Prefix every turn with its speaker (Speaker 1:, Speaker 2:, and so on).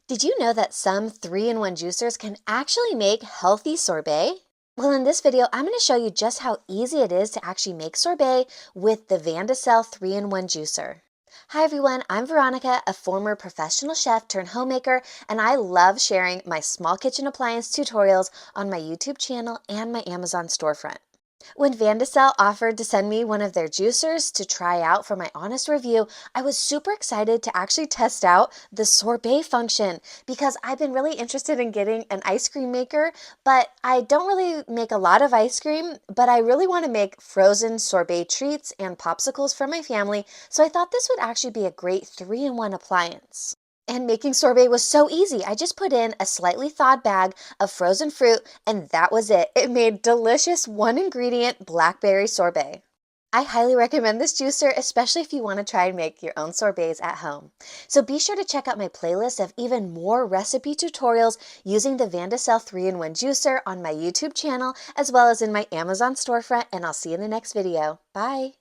Speaker 1: Did you know that some 3-in-1 juicers can actually make healthy sorbet? Well, in this video, I'm going to show you just how easy it is to actually make sorbet with the Vandacell 3-in-1 juicer. Hi everyone, I'm Veronica, a former professional chef turned homemaker, and I love sharing my small kitchen appliance tutorials on my YouTube channel and my Amazon storefront. When Vandacell offered to send me one of their juicers to try out for my honest review, I was super excited to actually test out the sorbet function because I've been really interested in getting an ice cream maker, but I don't really make a lot of ice cream, but I really want to make frozen sorbet treats and popsicles for my family, so I thought this would actually be a great 3-in-1 appliance. And making sorbet was so easy. I just put in a slightly thawed bag of frozen fruit, and that was it. It made delicious one ingredient blackberry sorbet. I highly recommend this juicer, especially if you want to try and make your own sorbets at home. So be sure to check out my playlist of even more recipe tutorials using the Vandacell 3-in-1 juicer on my YouTube channel, as well as in my Amazon storefront, and I'll see you in the next video. Bye!